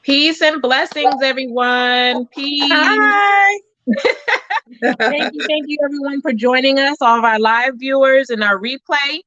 Peace and blessings, everyone. Peace. Hi. Thank you, everyone, for joining us, all of our live viewers and our replay.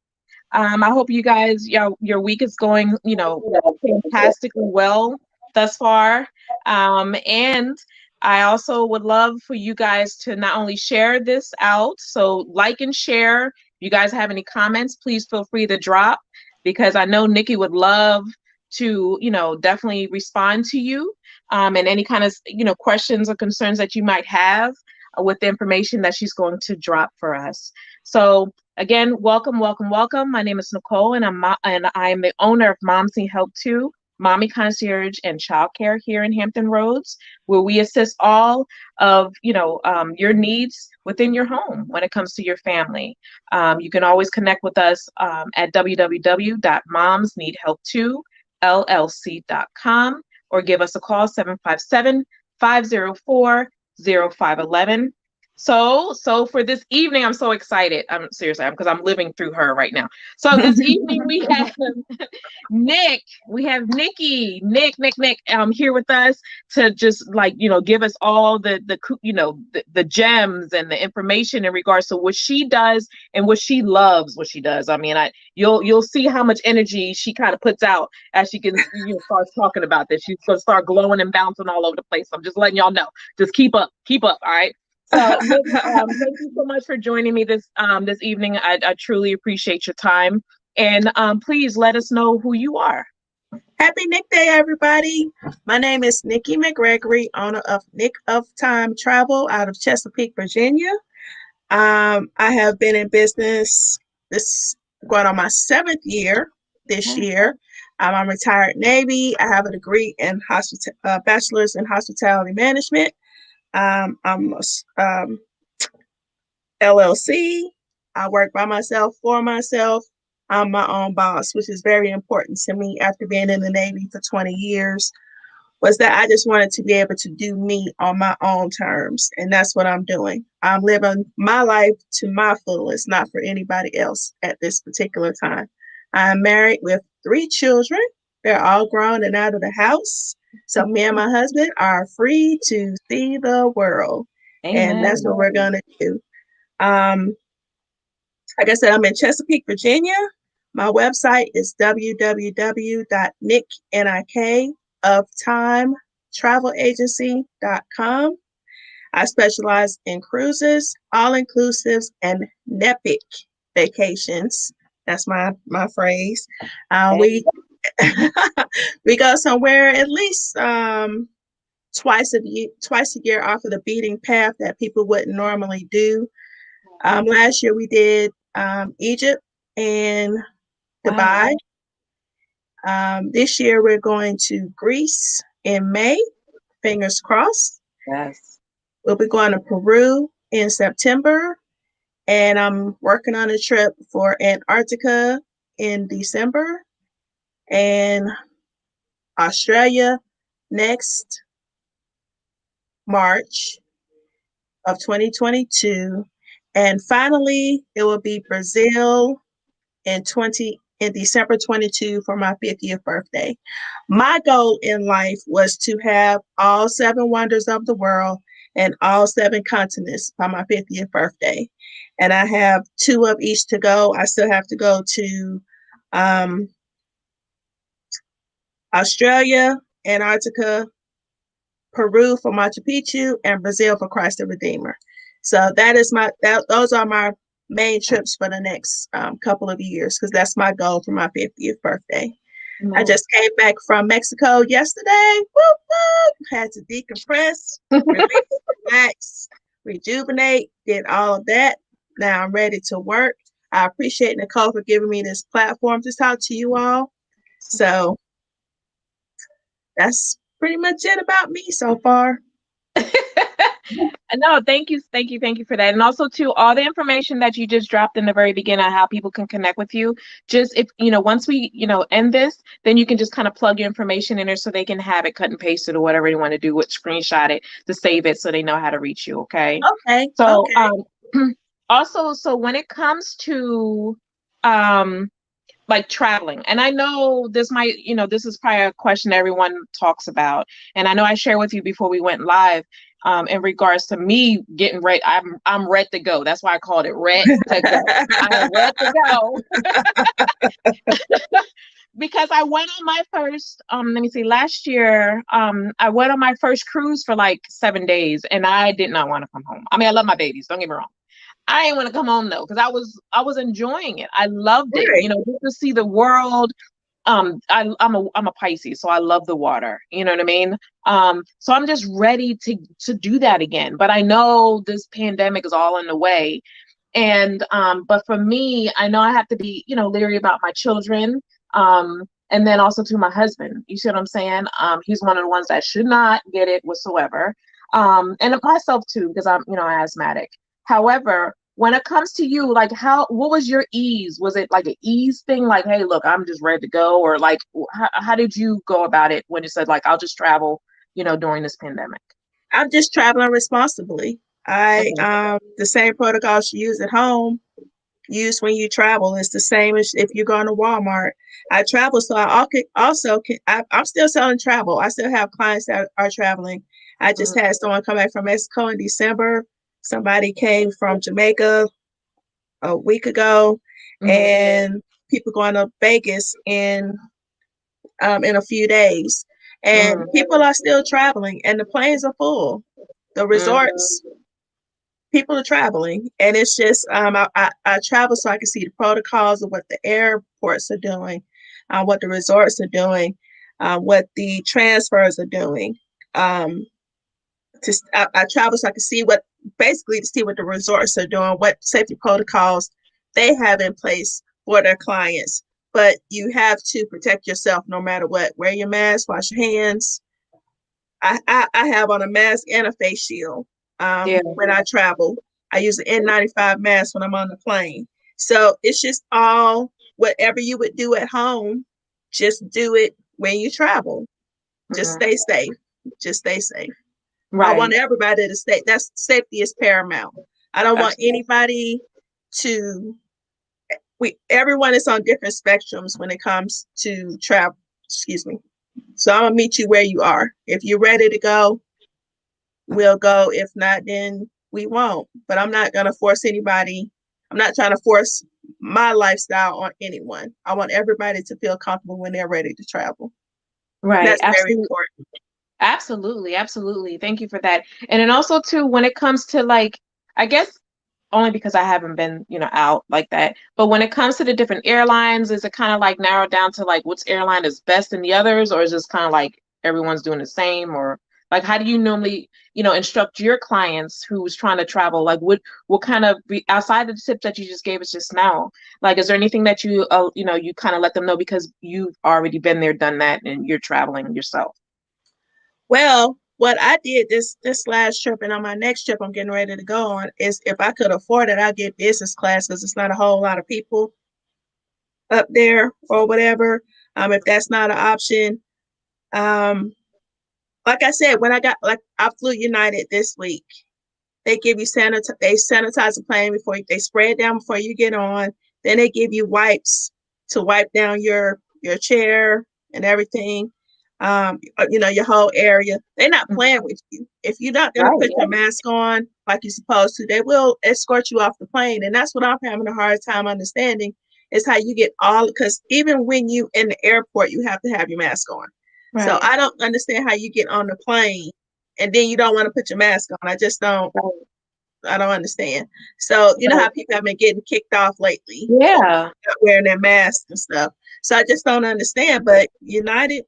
I hope you guys, your week is going, fantastically well thus far. And I also would love for you guys to not only share this out, so like and share. If you guys have any comments, please feel free to drop because I know Nikki would love to, definitely respond to you and any kind of, questions or concerns that you might have with the information that she's going to drop for us. So again, welcome, welcome, welcome. My name is Nicole, and I am the owner of Moms Need Help Too, Mommy Concierge and Childcare here in Hampton Roads, where we assist all of your needs within your home when it comes to your family. You can always connect with us at www.momsneedhelp2llc.com or give us a call 757-504-0511. So for this evening, I'm so excited. I'm seriously, because I'm living through her right now. So this evening we have Nick. We have Nick, here with us to just give us all the gems and the information in regards to what she does and what she loves. What she does. I mean, you'll see how much energy she kind of puts out as she can starts talking about this. She's gonna start glowing and bouncing all over the place. I'm just letting y'all know. Just keep up. All right. So Nick, thank you so much for joining me this evening. I truly appreciate your time. And please let us know who you are. Happy Nick Day, everybody. My name is Nikki McGregory, owner of Nick of Time Travel out of Chesapeake, Virginia. I have been in business going on my 7th year this year. I'm retired Navy. I have a degree in bachelor's in hospitality management. I'm LLC. I work by myself, for myself. I'm my own boss, which is very important to me after being in the Navy for 20 years, was that I just wanted to be able to do me on my own terms. And that's what I'm doing. I'm living my life to my fullest, not for anybody else at this particular time. I'm married with 3 children. They're all grown and out of the house. So me and my husband are free to see the world. Amen. And that's what we're going to do. Like I said, I'm in Chesapeake, Virginia. My website is www.nickoftimetravelagency.com. I specialize in cruises, all-inclusives, and NEPIC vacations. That's my phrase. We we go somewhere at least twice a year off of the beating path that people wouldn't normally do. Last year we did Egypt and Dubai. This year we're going to Greece in May. Fingers crossed. Yes. We'll be going to Peru in September, and I'm working on a trip for Antarctica in December, and Australia next March of 2022. And finally, it will be Brazil in December 22 for my 50th birthday. My goal in life was to have all 7 wonders of the world and all 7 continents by my 50th birthday. And I have 2 of each to go. I still have to go to Australia, Antarctica, Peru for Machu Picchu, and Brazil for Christ the Redeemer. So those are my main trips for the next couple of years, because that's my goal for my 50th birthday. Mm-hmm. I just came back from Mexico yesterday. Whoop, whoop. Had to decompress, relax, rejuvenate, did all of that. Now I'm ready to work. I appreciate Nicole for giving me this platform to talk to you all. So that's pretty much it about me so far. No, thank you for that. And also too, all the information that you just dropped in the very beginning on how people can connect with you, just if once we end this, then you can just kind of plug your information in there so they can have it cut and pasted or whatever you want to do, with screenshot it to save it so they know how to reach you. Okay. So also, so when it comes to like traveling. And I know this might, this is probably a question everyone talks about. And I know I shared with you before we went live, in regards to me getting ready. I'm ready to go. That's why I called it Ret to Go. I am ready to go. Because I went on my first, let me see, last year, I went on my first cruise for like 7 days, and I did not want to come home. I mean, I love my babies, don't get me wrong. I didn't want to come home though, because I was enjoying it. I loved it, Right. just to see the world. I'm a Pisces, so I love the water. You know what I mean? So I'm just ready to do that again. But I know this pandemic is all in the way. And but for me, I know I have to be, leery about my children. And then also to my husband. You see what I'm saying? He's one of the ones that should not get it whatsoever. And myself too, because I'm, asthmatic. However, when it comes to you, like what was your ease? Was it like an ease thing? Like, hey, look, I'm just ready to go, or like, how did you go about it when you said like, I'll just travel, during this pandemic? I'm just traveling responsibly. I Okay. the same protocols you use at home, use when you travel. It's the same as if you're going to Walmart. I travel, so I'm still selling travel. I still have clients that are traveling. I just Mhm. had someone come back from Mexico in December. Somebody came from Jamaica a week ago, Mhm. and people going to Vegas in a few days. And Mhm. people are still traveling, and the planes are full. The Mhm. resorts, people are traveling, and it's just I travel so I can see the protocols of what the airports are doing, what the resorts are doing, what the transfers are doing. Um, I travel so I can see what basically to see what the resorts are doing, what safety protocols they have in place for their clients. But you have to protect yourself no matter what. Wear your mask, wash your hands. I have on a mask and a face shield Yeah. when I travel. I use an N95 mask when I'm on the plane. So it's just all whatever you would do at home, just do it when you travel. Just Mhm. stay safe. Just stay safe. I want Right. everybody to stay. That's safety is paramount. I don't want Absolutely. anybody to. We everyone is on different spectrums when it comes to travel. Excuse me. So I'm gonna meet you where you are. If you're ready to go, we'll go. If not, then we won't. But I'm not gonna force anybody. I'm not trying to force my lifestyle on anyone. I want everybody to feel comfortable when they're ready to travel. Right. That's very Absolutely. important. Absolutely. Absolutely. Thank you for that. And then also too, when it comes to like, I guess only because I haven't been, out like that. But when it comes to the different airlines, is it kind of like narrowed down to like which airline is best than the others, or is this kind of like everyone's doing the same, or like how do you normally, instruct your clients who's trying to travel? Like what kind of outside of the tips that you just gave us just now, like is there anything that you kind of let them know because you've already been there, done that, and you're traveling yourself? Well, what I did this last trip and on my next trip I'm getting ready to go on is if I could afford it, I'd get business class because it's not a whole lot of people up there or whatever. If that's not an option, um, like I said, when I flew United this week, they give you they sanitize the plane before they spray it down before you get on. Then they give you wipes to wipe down your chair and everything. Your whole area. They're not Mhm. playing with you. If you're not gonna Right. put your mask on like you're supposed to, they will escort you off the plane. And that's what I'm having a hard time understanding is how you get all because even when you in the airport, you have to have your mask on. So Right. I don't understand how you get on the plane and then you don't want to put your mask on. Right. I don't understand. So you know Right. how people have been getting kicked off lately for Yeah. not wearing their masks and stuff. So I just don't understand. But United,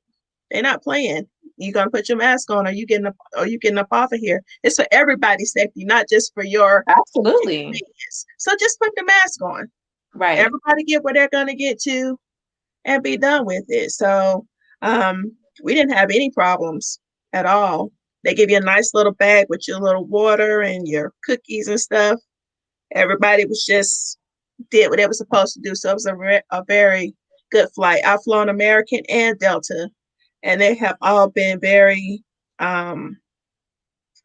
they're not playing. You gonna put your mask on, or you getting up off of here. It's for everybody's safety, not just for your Absolutely. convenience. So just put the mask on. Right. Everybody get where they're gonna get to and be done with it. So we didn't have any problems at all. They give you a nice little bag with your little water and your cookies and stuff. Everybody was just did what they were supposed to do. So it was a very good flight. I've flown American and Delta, and they have all been um,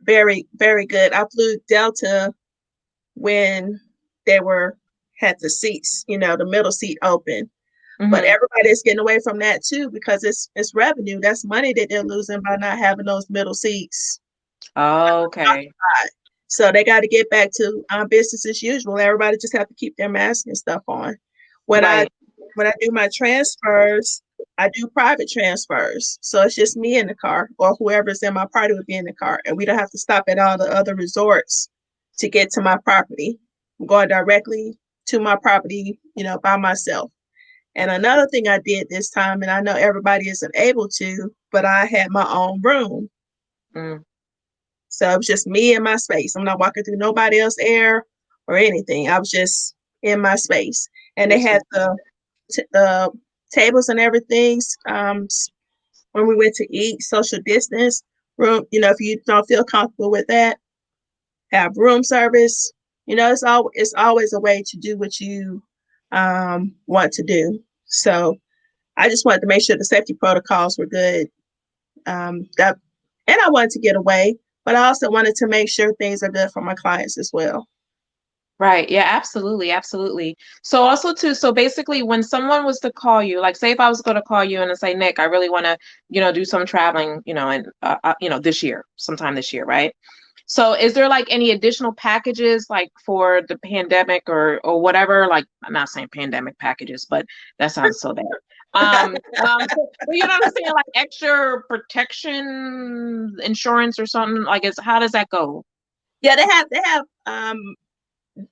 very good. I flew Delta when they were had the seats, the middle seat open. But Mm-hmm. everybody is getting away from that too because it's revenue. That's money that they're losing by not having those middle seats. Okay. So they got to get back to business as usual. Everybody just have to keep their mask and stuff on. When I Right. when I do my transfers, I do private transfers. So it's just me in the car, or whoever's in my party would be in the car, and we don't have to stop at all the other resorts to get to my property. I'm going directly to my property, by myself. And another thing I did this time, and I know everybody isn't able to, but I had my own room. Mm. So it was just me in my space. I'm not walking through nobody else's air or anything. I was just in my space. And they Yes. had the tables and everything. When we went to eat, social distance room. If you don't feel comfortable with that, have room service. It's always a way to do what you want to do. So I just wanted to make sure the safety protocols were good. That, and I wanted to get away, but I also wanted to make sure things are good for my clients as well. Right. Yeah, absolutely. Absolutely. So also too, so basically when someone was to call you, like say if I was going to call you and say, Nick, I really want to, do some traveling, and this year, sometime this year, right? So is there like any additional packages like for the pandemic or whatever? Like I'm not saying pandemic packages, but that sounds so bad. But you know what I'm saying? Like extra protection insurance or something. Like how does that go? Yeah, they have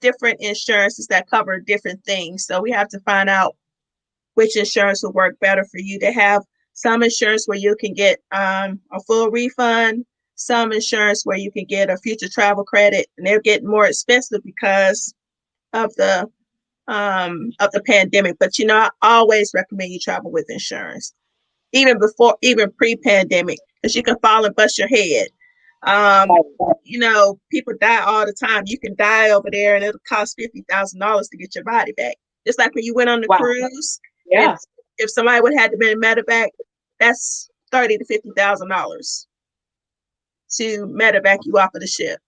different insurances that cover different things. So we have to find out which insurance will work better for you. They have some insurance where you can get a full refund, some insurance where you can get a future travel credit, and they're getting more expensive because of the pandemic. But I always recommend you travel with insurance, even pre-pandemic, because you can fall and bust your head. Um, people die all the time. You can die over there, and it'll cost $50,000 to get your body back. Just like when you went on the Wow. cruise, and Yeah. if somebody would have had to be medevac, that's $30,000 to $50,000 to medevac you off of the ship.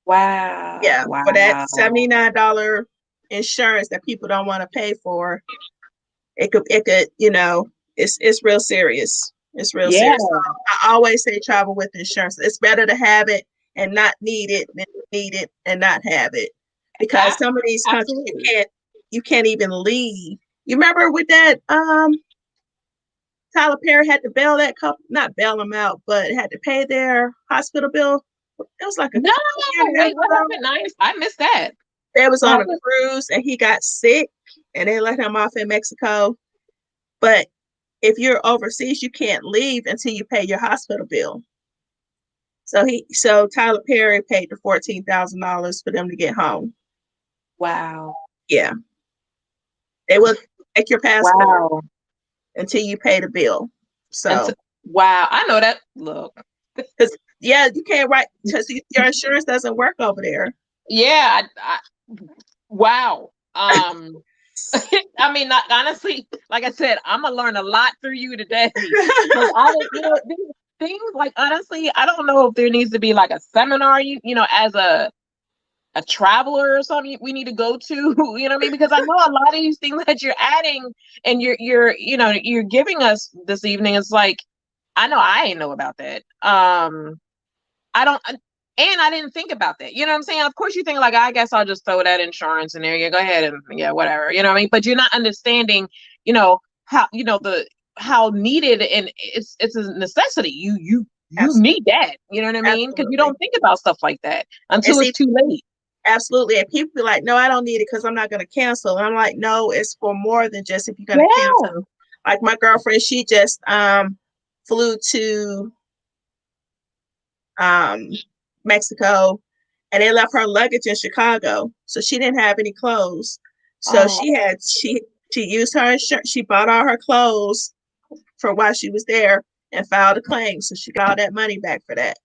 Wow. Yeah, for that Wow. $79 insurance that people don't want to pay for, it could, it's real serious. It's real Yeah. serious. So I always say travel with insurance. It's better to have it and not need it than need it and not have it. Because some of these countries Absolutely. you can't even leave. You remember with that Tyler Perry had to bail that couple, not bail them out, but had to pay their hospital bill. It was like a No, year and a half wait, what ago. happened? I missed that. They was What on a happened? cruise and he got sick and they let him off in Mexico. But if you're overseas, you can't leave until you pay your hospital bill. So Tyler Perry paid the $14,000 for them to get home. Wow. Yeah, they will take your passport Wow. until you pay the bill. And So, wow, I know that. Look. because yeah, you can't write because your insurance doesn't work over there. Yeah, wow. I mean, not honestly, like I said, I'm gonna learn a lot through you today. Because I didn't, these things like honestly, I don't know if there needs to be like a seminar, as a traveler or something we need to go to, you know what I mean? Because I know a lot of these things that you're adding and you're giving us this evening. It's like, I know I ain't know about that. I don't, and I didn't think about that. You know what I'm saying? Of course, you think like, I guess I'll just throw that insurance in there. Yeah, go ahead and yeah, whatever. You know what I mean? But you're not understanding, how how needed and it's a necessity. You Absolutely, need that. You know what I mean? Because you absolutely. don't think about stuff like that And until it's see, too late. absolutely. And people be like, no, I don't need it because I'm not going to cancel. And I'm like, no, it's for more than just if you're going to Yeah. cancel. Like my girlfriend, she just flew to um, Mexico and they left her luggage in Chicago. So she didn't have any clothes. So Oh, she used her insurance. She bought all her clothes for while she was there and filed a claim. So she got all that money back for that.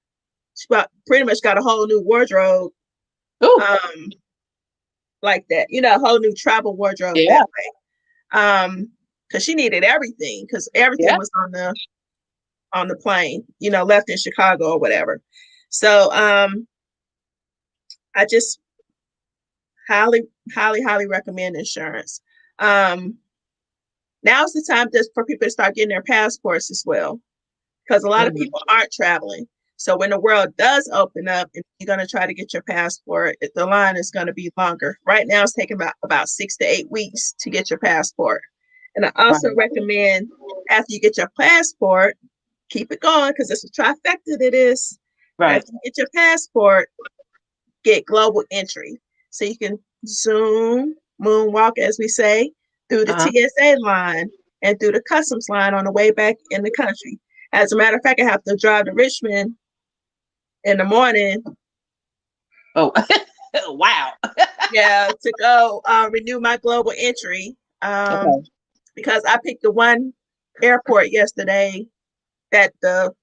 Pretty much got a whole new wardrobe ooh, um, like that. A whole new travel wardrobe yeah, that way. Because she needed everything because everything yeah. was on the plane, left in Chicago or whatever. So I just highly, highly, highly recommend insurance. Um, Now's the time just for people to start getting their passports as well, because a lot of Mhm. people aren't traveling. So when the world does open up and you're going to try to get your passport, the line is going to be longer. Right now, it's taking about 6 to 8 weeks to get your passport. And I also Right. recommend after you get your passport, keep it going because it's a trifecta that is. Right. After you get your passport, get global entry. So you can zoom, moonwalk, as we say, through the Uh-huh. TSA line and through the customs line on the way back in the country. As a matter of fact, I have to drive to Richmond in the morning. Oh, wow. Yeah, to go renew my global entry Okay. because I picked the one airport yesterday that the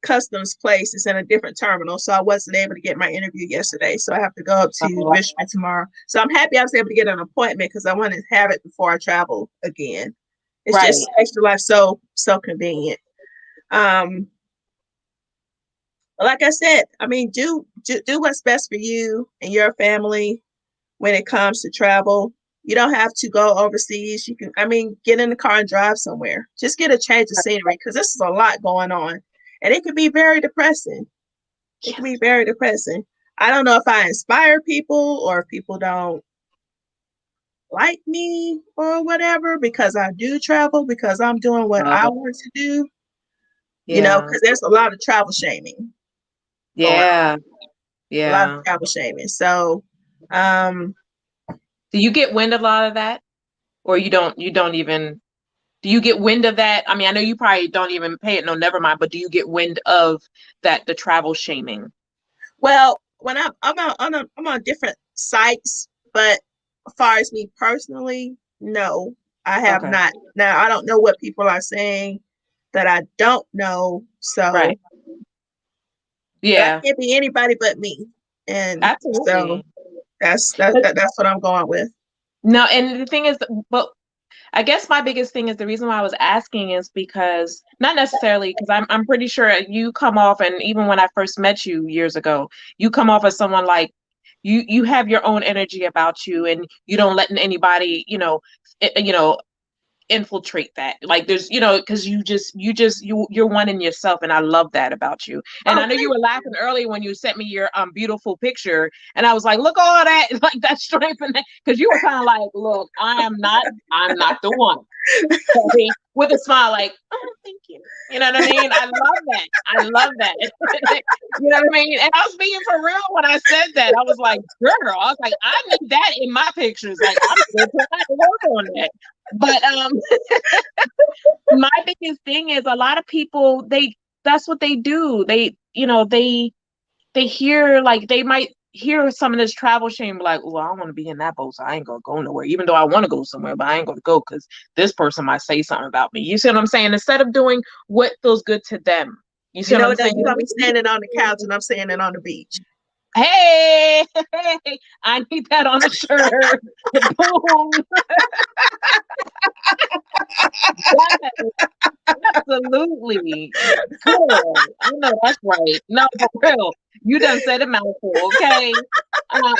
customs place is in a different terminal, so I wasn't able to get my interview yesterday. So I have to go up to Uh-huh. Richmond tomorrow. So I'm happy I was able to get an appointment because I want to have it before I travel again. It's Right. just extra life so convenient. Um, like I said, I mean, do what's best for you and your family when it comes to travel. You don't have to go overseas. You can, I mean, get in the car and drive somewhere. Just get a change of scenery because this is a lot going on, and it can be very depressing. It can be very depressing. I don't know if I inspire people or if people don't like me or whatever because I do travel because I'm doing what I Uh, want to do, yeah. because there's a lot of travel shaming going on, Yeah. a lot of Yeah. travel shaming. So, um, Do you get wind of a lot of that? Or you don't even do you get wind of that? I mean, I know you probably don't even pay it, no, never mind, but do you get wind of that, the travel shaming? well, when I'm on different sites, but as far as me personally, no, I have Okay. not. Now I don't know what people are saying that I don't know, so Right. that Yeah, can't be anybody but me. And so absolutely. that's what I'm going with. No, and the thing is, but I guess my biggest thing is the reason why I was asking is because not necessarily because I'm pretty sure you come off, and even when I first met you years ago, you come off as someone like you have your own energy about you, and you don't let anybody, infiltrate that. Like there's, because you're one in yourself, and I love that about you. And Oh, I know you thank were laughing earlier when you sent me your beautiful picture, and I was like, look all that, like that strength and that, because you were kind of like, look, I'm not the one. Okay? With a smile, like, oh, thank you. You know what I mean? I love that. I love that. You know what I mean? And I was being for real when I said that. I was like, girl, I was like, I need that in my pictures. Like, I'm still trying to work on that. But my biggest thing is a lot of people, that's what they do. They hear, like, they might hear some of this travel shame, like, well, I don't want to be in that boat, so I ain't gonna go nowhere, even though I want to go somewhere, but I ain't gonna go because this person might say something about me. You see what I'm saying? Instead of doing what feels good to them. You see you what know I'm what? saying? You got me standing on the couch, and I'm standing on the beach. Hey, hey, I need that on a shirt. Boom. Yes, absolutely. Girl, I know that's right. No, for real. You done said a mouthful, okay? Um,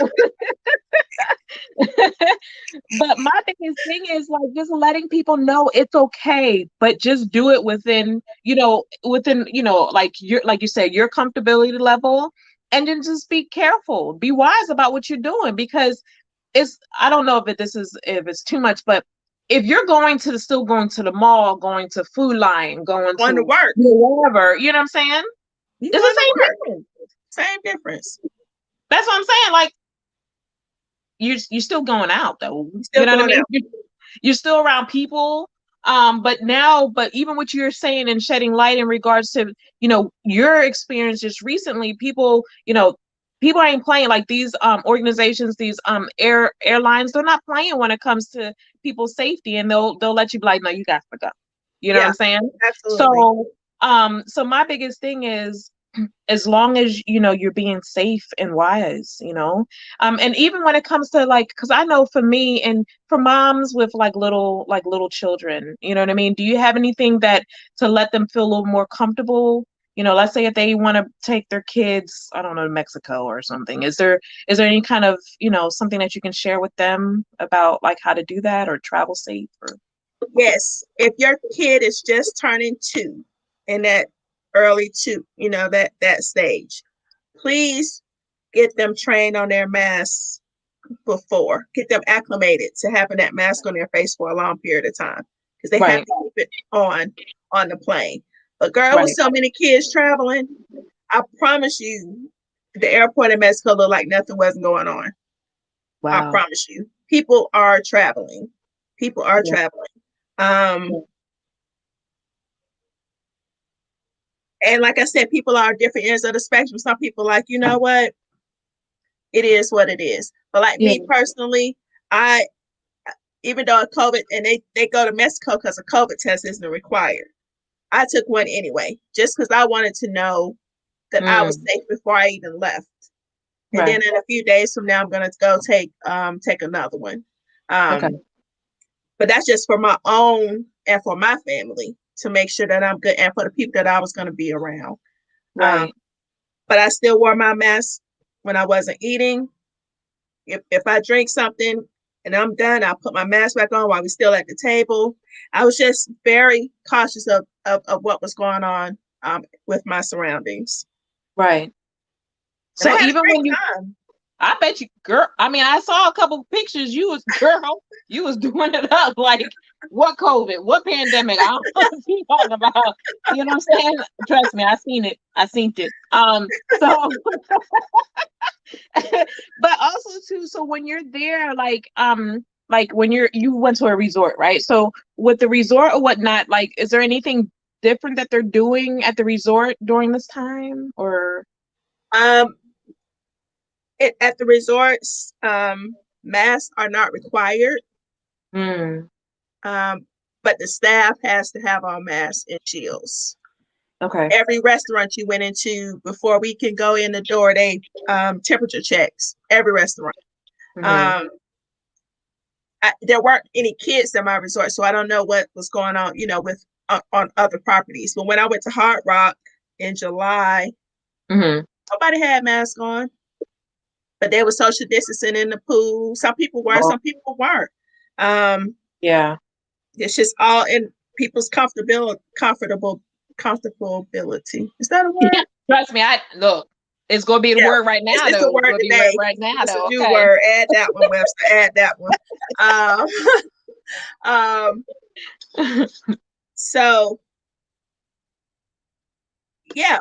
but my biggest thing is like just letting people know it's okay, but just do it within, like you said, your comfortability level, and then just be careful, be wise about what you're doing, because I don't know if it's too much, but if you're still going to the mall, going to Food Lion, going Going to to work. wherever, you know what I'm saying? You It's going the to same work. difference. Same difference. That's what I'm saying. Like you're still going out though. You You still know what I going mean? out. You're still around people. But even what you're saying and shedding light in regards to, your experience just recently, people ain't playing, like these organizations, these airlines, they're not playing when it comes to people's safety, and they'll let you be like, no, you got to go. You know what Yeah, I'm saying? absolutely. So my biggest thing is, as long as you're being safe and wise, and even when it comes to, like, because I know for me and for moms with like little children, you know what I mean, do you have anything that to let them feel a little more comfortable? Let's say if they want to take their kids, I don't know, to Mexico or something, is there any kind of something that you can share with them about like how to do that or travel safe or Yes, if your kid is just turning 2 in that early 2, that stage, please get them trained on their masks before. Get them acclimated to having that mask on their face for a long period of time because they have Right. to keep it on the plane. But girl, with Right. so many kids traveling, I promise you, the airport in Mexico looked like nothing wasn't going on. I Wow. promise you. People are traveling. People are Yeah. traveling. Um, and like I said, people are different ends of the spectrum. Some people like, you know what? It is what it is. But like Yeah. me personally, I even though COVID and they go to Mexico because a COVID test isn't required. I took one anyway, just because I wanted to know that I was Mm. safe before I even left. And Right. then in a few days from now, I'm gonna go take another one. Okay. But that's just for my own and for my family to make sure that I'm good and for the people that I was gonna be around. Um, Right. but I still wore my mask when I wasn't eating. If I drink something and I'm done, I'll put my mask back on while we're still at the table. I was just very cautious of what was going on with my surroundings. Right. And I So had a even great when you, time. I bet you, girl. I mean, I saw a couple of pictures. You was girl. You was doing it up. Like what COVID? What pandemic? I don't know what you talking about. You know what I'm saying? Trust me, I seen it. I seen it. So, but also too. So when you're there, like when you went to a resort, right? So with the resort or whatnot, like, is there anything different that they're doing at the resort during this time, or? Um, at the resorts, masks are not required, Mm, um, but the staff has to have on masks and shields. okay. Every restaurant you went into before we can go in the door, they temperature checks every restaurant. Hmm. Um, there weren't any kids in my resort, so I don't know what was going on, with on other properties. But when I went to Hard Rock in July, Hmm. nobody had masks on, but they were social distancing in the pool. Some people were, Oh, some people weren't. Um, yeah. it's just all in people's comfortability. Is that a Yeah. word? Trust me, I look. It's gonna be the Yeah, word right it's, now, it's a though. It's word gonna be word today. right now, It's a though. new Okay. word. Add that one, Webster. Add that one. Um, um, so yeah.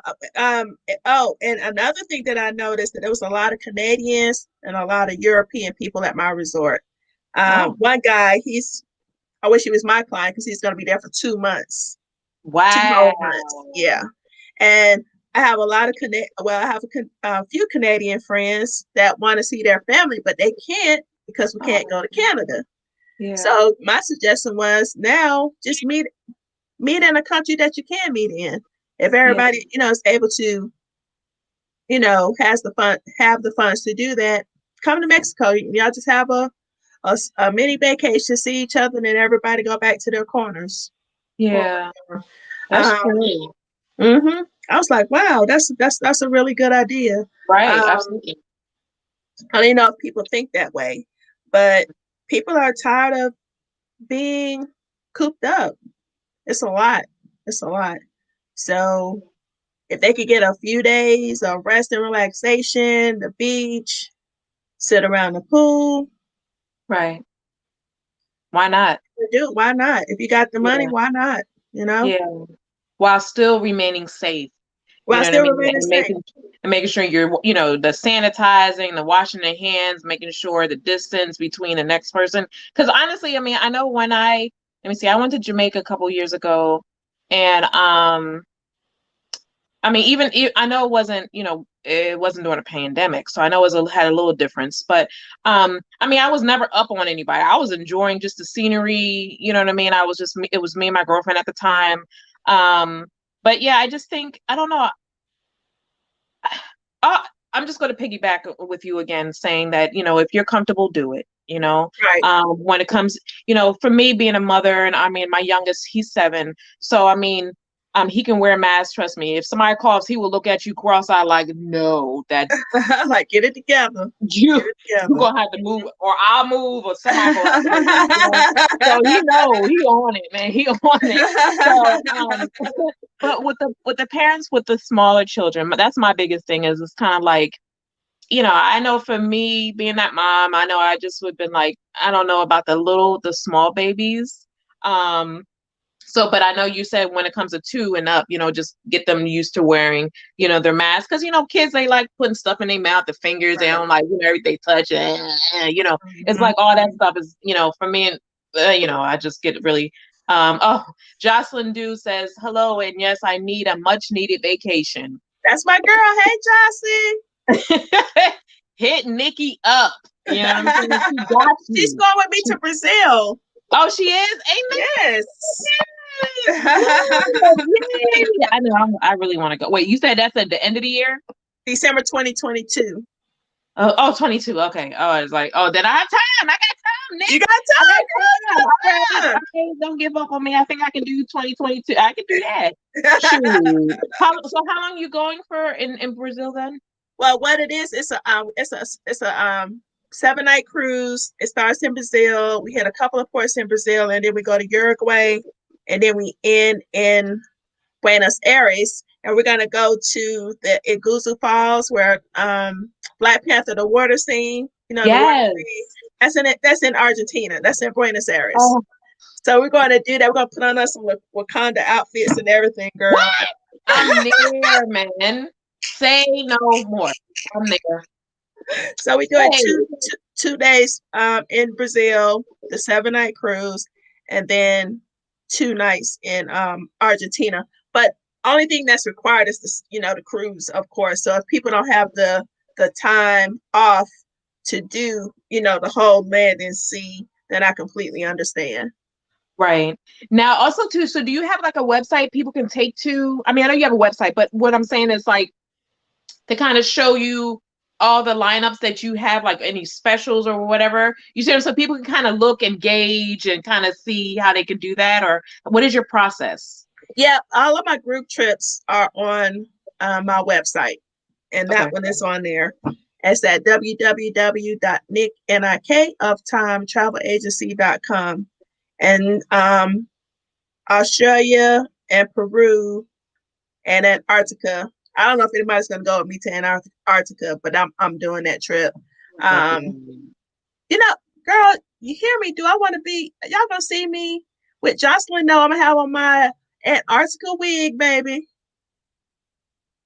Oh, and another thing that I noticed that there was a lot of Canadians and a lot of European people at my resort. Oh, One guy, I wish he was my client because he's going to be there for 2 months, 2 whole months. wow. Yeah, and I have a lot of I have a few Canadian friends that want to see their family, but they can't because we can't go to Oh, Canada. yeah. So my suggestion was now just meet in a country that you can meet in. If Yeah. everybody, is able to, has the fun, have the funds to do that, come to Mexico. Y'all just have a mini vacation, see each other, and then everybody go back to their corners. Or Yeah. whatever. That's Um, true. I was like, wow, that's a really good idea. Right. Um, Absolutely. I don't know if people think that way, but people are tired of being cooped up. It's a lot. It's a lot. So if they could get a few days of rest and relaxation, the beach, sit around the pool, Right. Why not? do why not? If you got the money, Yeah. why not? You know, Yeah. While still remaining safe. You while know what I still mean? remaining safe. And making sure you're, the sanitizing, the washing the hands, making sure the distance between the next person. Because honestly, I mean, I know let me see, I went to Jamaica a couple years ago, and I mean, I know it wasn't during a pandemic, so I know had a little difference. But I mean, I was never up on anybody. I was enjoying just the scenery. You know what I mean? It was me and my girlfriend at the time. Um, but yeah, I just think I don't know. Uh, I'm just going to piggyback with you again, saying that, if you're comfortable, do it. Right. When it comes, for me being a mother, and I mean, my youngest, he's 7. So, I mean, he can wear a mask. Trust me. If somebody coughs, he will look at you cross-eyed like, no, that Like, get it together. you Get it you together. gonna have to move, or I'll move, or somebody gonna have to move. You know? So he on it, man. He on it. So, but with the parents with the smaller children, that's my biggest thing. Is it's kind of like, I know for me being that mom, I know I just would have been like, I don't know about the small babies. Um, so, but I know you said when it comes to 2 and up, just get them used to wearing, their masks. Because, kids, they like putting stuff in their mouth, the fingers, they Right. don't like, everything touch, it's like all that stuff is, for me, and, I just get really, oh, Jocelyn Dew says, hello, and yes, I need a much needed vacation. That's my girl. Hey, Jocelyn. Hit Nikki up. You know what I'm saying? She got She's you. going with me to Brazil. Oh, she is? Amen. Yes. Yay. I know. I really want to go. Wait, you said that's at the end of the year? December 2022. Oh, 22. Okay. Oh, I was like, oh, then I have time. I got time, Nick. You got time, girl. Okay, don't give up on me. I think I can do 2022. I can do that. Shoot. So how long are you going for in Brazil then? Well, what it is, it's a 7-night cruise. It starts in Brazil. We hit a couple of ports in Brazil, and then we go to Uruguay, and then we end in Buenos Aires, and we're gonna go to the Iguazu Falls where Black Panther, the water scene, the water scene. That's in Argentina. That's in Buenos Aires. Oh. So we're going to do that. We're going to put on us some Wakanda outfits and everything, girl. What? I'm there, man. Say no more. I'm there. So we're doing two days in Brazil, the 7-night cruise, and then 2 nights in Argentina. But only thing that's required is the cruise, of course. So if people don't have the time off to do, the whole land and sea, then I completely understand. Right. Now, also too, so do you have like a website people can take to? I mean, I know you have a website, but what I'm saying is like to kind of show you all the lineups that you have, like any specials or whatever. You see, so people can kind of look and gauge and kind of see how they can do that, or what is your process? Yeah, all of my group trips are on my website, and that one is on there. It's at www.nickoftimetravelagency.com. And Australia and Peru and Antarctica. I don't know if anybody's gonna go with me to Antarctica, but I'm doing that trip. Girl, you hear me? Do I want to be? Y'all gonna see me with Jocelyn? No, I'm gonna have on my Antarctica wig, baby.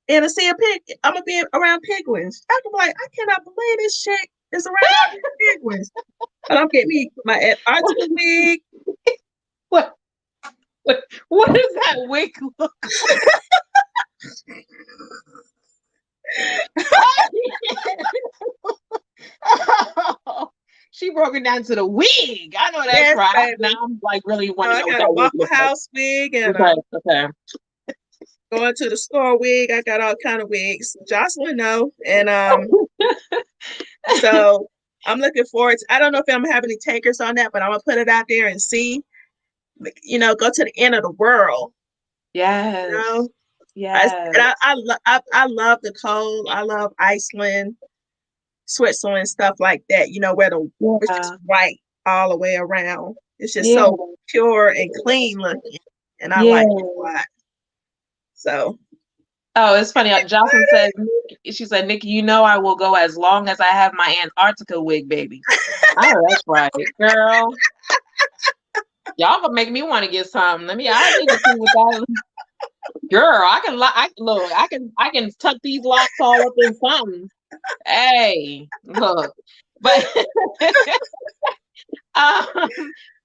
And to see a pig, I'm gonna be around penguins. I can be like, I cannot believe this chick is around penguins. But I'm getting me my Antarctica wig. What does that wig look like? She broke it down to the wig. I know that's right. Baby. Now I'm like really wanting to know I got a Waffle House wig and going to the store wig. I got all kind of wigs. Jocelyn know. And so I'm looking forward to, I don't know if I'm gonna have any takers on that, but I'm gonna put it out there and see. Go to the end of the world. Yes. Yes. I love the cold. I love Iceland, Switzerland, stuff like that. Where it's just white all the way around. It's just so pure and clean looking, and I like it a lot. So. Oh, it's funny. Jocelyn said, she said, Nikki, I will go as long as I have my Antarctica wig, baby. Oh, that's right, girl. Y'all gonna make me want to get something. I need to see what that. Girl, I can tuck these locks all up in something. Hey, look, but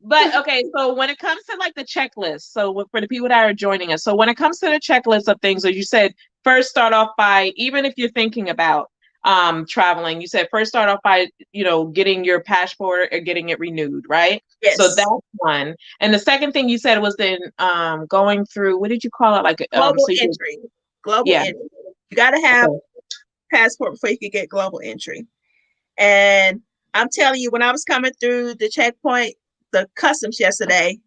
but okay. So when it comes to like the checklist, so for the people that are joining us, so when it comes to the checklist of things, as you said, first start off by, even if you're thinking about traveling, you said first start off by getting your passport or getting it renewed, right? Yes. So that's one. And the second thing you said was then going through, what did you call it? Like global entry. Global entry. You got to have passport before you can get global entry. And I'm telling you, when I was coming through the checkpoint, the customs yesterday,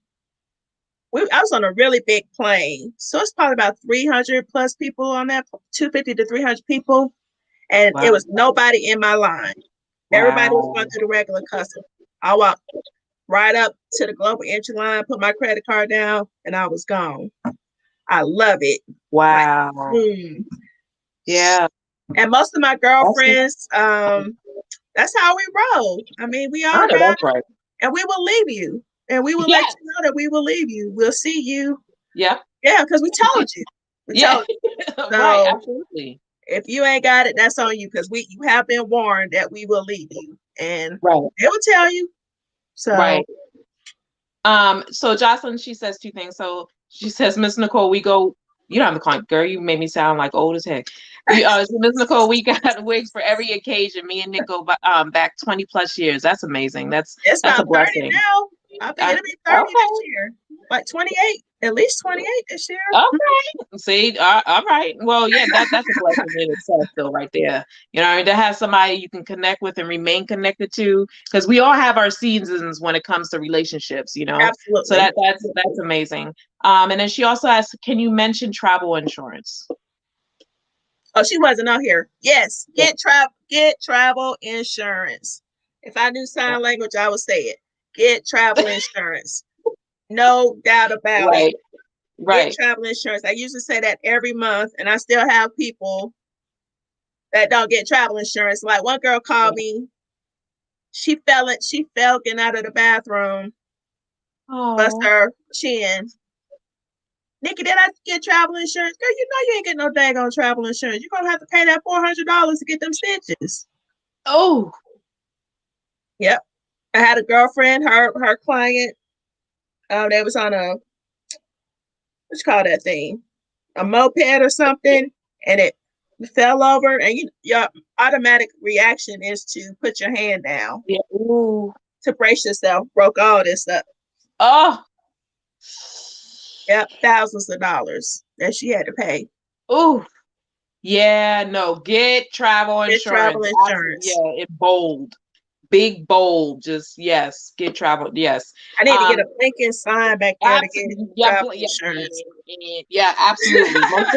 I was on a really big plane. So it's probably about 300 plus people on that, 250 to 300 people. And it Wow. was nobody in my line. Everybody was Wow. going through the regular custom. I walked right up to the global entry line, put my credit card down, and I was gone. I love it. Like, Wow. Yeah. and most of my That's, girlfriends, that's how we roll. I mean, we I all know ride that's right. and we will leave you. And we will let Yes. you know that we will leave you. We'll see you. Yeah. Yeah, because we told you. We Yeah. told you. Right. So Absolutely. if you ain't got it, that's on you because you have been warned that we will leave you. And Right. they will tell you. So Right. So Jocelyn, she says two things. So she says, Miss Nicole, we go, you don't have to call girl, you made me sound like old as heck. So Miss Nicole, we got wigs for every occasion. Me and Nick go back 20 plus years. That's amazing. it's That's a about 30 blessing. now. I think it'll be 30 this Okay. year. Like 28, at least 28 this year. Okay. See, all right. Well, yeah, that's a blessing in itself, though, right there. You know, to have somebody you can connect with and remain connected to, because we all have our seasons when it comes to relationships. You know, so Absolutely. that's amazing. And then she also asked, can you mention travel insurance? Oh, she wasn't on here. Yes, get travel insurance. If I knew sign language, I would say it. Get travel insurance. No doubt about it. Right, Get right. travel insurance. I usually say that every month, and I still have people that don't get travel insurance. Like one girl called me. She fell getting out of the bathroom, bust Oh, her chin. Nikki, did I get travel insurance? Girl, you know you ain't getting no daggone travel insurance. You're gonna have to pay that $400 to get them stitches. oh, Yep. I had a girlfriend, her client, they was on a what's called that thing? A moped or something, and it fell over, and your automatic reaction is to put your hand down yeah. Ooh. to brace yourself, broke all this up. Oh, Yep, thousands of dollars that she had to pay. ooh. Yeah, no, get travel Get travel insurance. Absolutely. insurance. Yeah, it bold. Big bold, just yes, get travel. Yes. I need to get Um, a blinking sign back there to get absolutely. Yeah, travel yeah, insurance. yeah, absolutely. Most,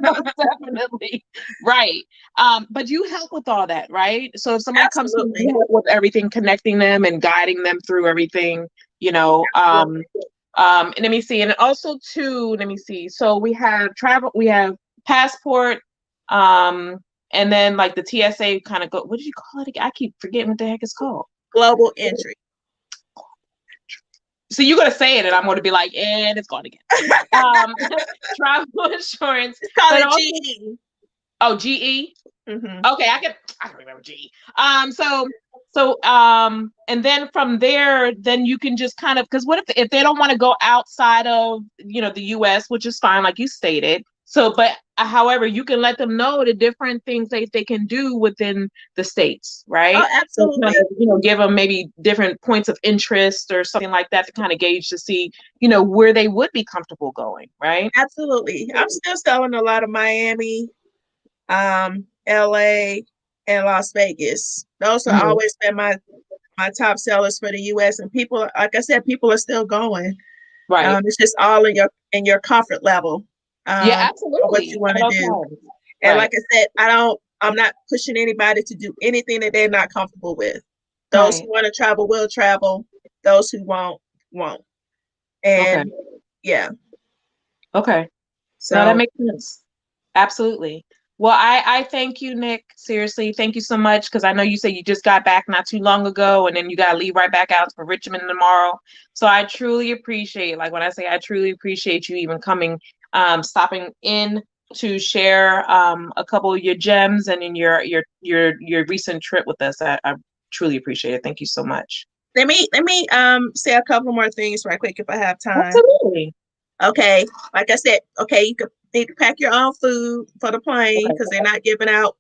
most definitely. Right. But you help with all that, right? So if somebody comes to you, you Absolutely. help with everything, connecting them and guiding them through everything, you know. Absolutely. And let me see. And also too, let me see. So we have travel, we have passport, um, and then like the TSA kind of go, what did you call it again? I keep forgetting what the heck it's called. Global entry. So you're gonna say it, and I'm gonna be like, and it's gone again. Um, travel insurance, It's called but a also GE. GE. Mm-hmm. Okay, I can remember GE. And then from there, then you can just kind of because what if they don't want to go outside of the U.S., which is fine, like you stated. So, but however, you can let them know the different things they can do within the states, Oh, right? So kind absolutely. of give them maybe different points of interest or something like that to kind of gauge to see where they would be comfortable going, right? Absolutely. I'm still selling a lot of Miami, LA, and Las Vegas. Those have Mhm. always been my top sellers for the US. And people, like I said, people are still going. Right. It's just all in your comfort level Yeah, of what absolutely. you want At to all do. times. And Right. like I said, I'm not pushing anybody to do anything that they're not comfortable with. Those Right. who want to travel will travel. Those who won't. Okay. And yeah, Okay. No, that so makes sense. Absolutely. Well, I thank you, Nick. Seriously, thank you so much because I know you said you just got back not too long ago, and then you got to leave right back out for Richmond tomorrow. So I truly appreciate, like when I say I truly appreciate you even coming, stopping in to share a couple of your gems and in your recent trip with us. I truly appreciate it. Thank you so much. let me say a couple more things right quick if I have time. Absolutely. Okay, like I said, okay, you could need to pack your own food for the plane Okay. because they're not giving out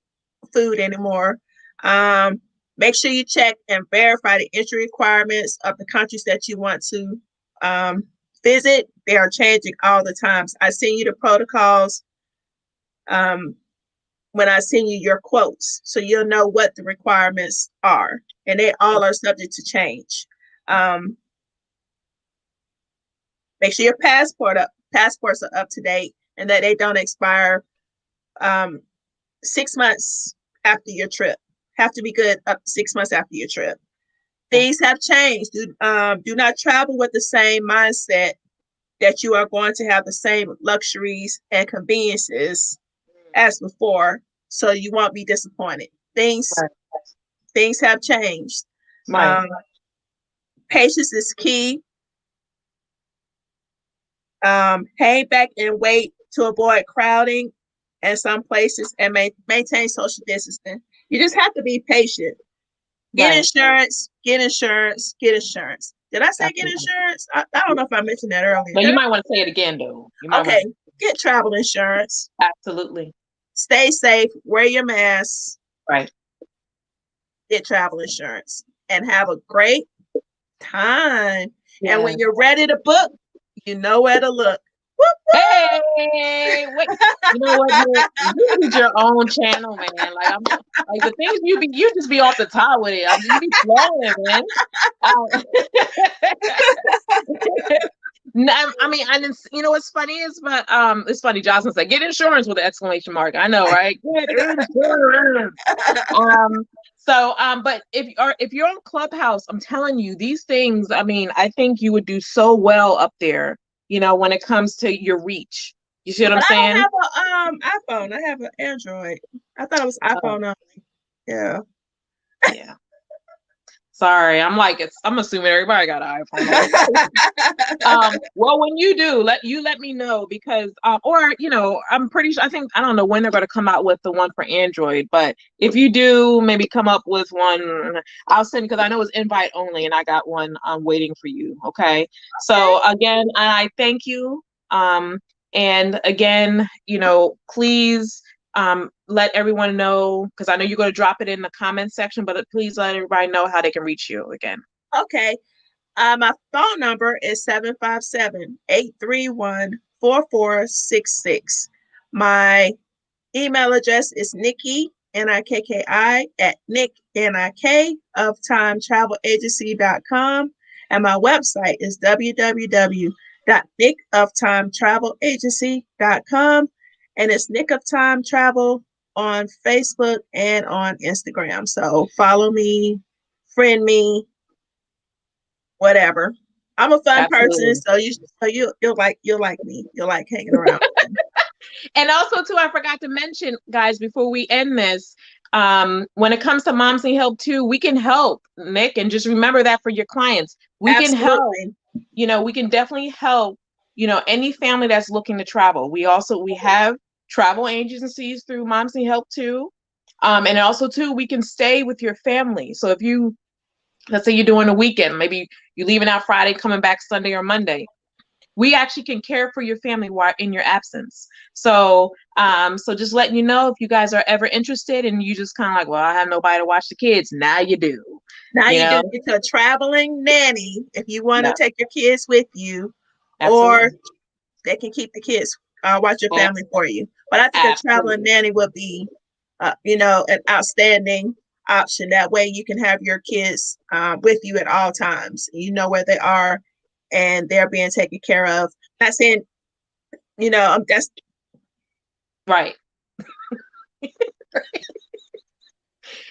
food anymore. Um, Make sure you check and verify the entry requirements of the countries that you want to um, visit. They are changing all the times. I send you the protocols um, when I send you your quotes, so you'll know what the requirements are, and they all are subject to change. Um, Make sure your passports are up to date and that they don't expire 6 months after your trip. Have to be good up 6 months after your trip. Things have changed. Do not travel with the same mindset that you are going to have the same luxuries and conveniences as before, so you won't be disappointed. Right. Things have changed. Right. Patience is key. Hang back and wait to avoid crowding in some places and maintain social distancing. You just have to be patient. Get Right. insurance, get insurance, get insurance. Did I say get insurance? I don't know if I mentioned that earlier. No, you might want to say it again, though. Okay, get travel insurance. Absolutely. Stay safe, wear your mask. Right. Get travel insurance and have a great time. Yes. And when you're ready to book, you know where to look. Whoop, whoop. Hey, wait. You know what? You need your own channel, man. Like like the things you just be off the top with it. You be flowing, man. I mean, you know what's funny is, but it's funny. Jocelyn said, "Get insurance with an exclamation mark." I know, right? Get insurance. But if you're on Clubhouse, I'm telling you, these things. I mean, I think you would do so well up there. You know, when it comes to your reach. You see what I'm saying? I don't have an iPhone. I have an Android. I thought it was iPhone only. Yeah. Yeah. Sorry, I'm assuming everybody got an iPhone. Well, when you do, let me know because, or I'm pretty sure. I don't know when they're going to come out with the one for Android, but if you do, maybe come up with one. I'll send because I know it's invite only, and I got one waiting for you. Okay. So again, I thank you. And again, please. Let everyone know, because I know you're going to drop it in the comment section, but please let everybody know how they can reach you again. Okay. My phone number is 757-831-4466. My email address is Nikki, Nikki, at Nick of TimeTravelAgency.com. And my website is www.nickoftimetravelagency.com. And it's Nick of Time Travel on Facebook and on Instagram. So follow me, friend me, whatever. I'm a fun person, so you'll like me. You'll like hanging around. And also, too, I forgot to mention, guys, before we end this, when it comes to Moms Need Help too, we can help, Nick, and just remember that for your clients. We can help. We can definitely help. Any family that's looking to travel. We have travel agencies through Moms Need Help too, and also too, we can stay with your family. So if let's say you're doing a weekend, maybe you're leaving out Friday, coming back Sunday or Monday. We actually can care for your family while in your absence. So, just letting you know, if you guys are ever interested and you just kind of like, well, I have nobody to watch the kids. Now you do. Now you do. It's a traveling nanny if you want to take your kids with you. Absolutely. Or they can keep the kids, watch your family for you. But I think a traveling nanny would be, an outstanding option. That way you can have your kids with you at all times. You know where they are and they're being taken care of. Not saying, that's right.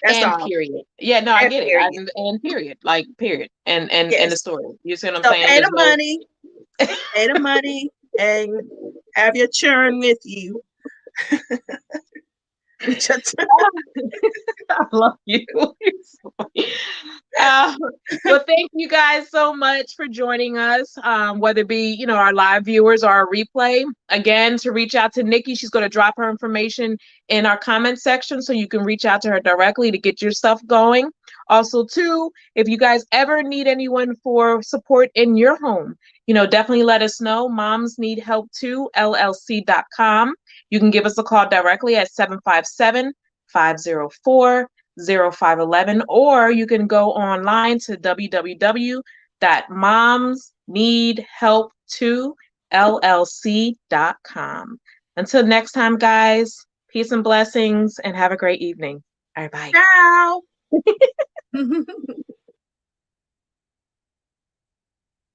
That's and all. Period. Yeah, no, I get it. And period. Like period. And the story. You see what I'm saying? Pay the money, and have your churn with you. I love you. Well, thank you guys so much for joining us, whether it be our live viewers or our replay. Again, to reach out to Nikki, she's going to drop her information in our comment section, so you can reach out to her directly to get your stuff going. Also, too, if you guys ever need anyone for support in your home, definitely let us know. Moms Need Help Too, LLC.com. You can give us a call directly at 757-504-0511, or you can go online to www.momsneedhelp2llc.com. Until next time, guys, peace and blessings, and have a great evening. All right, bye. Ciao.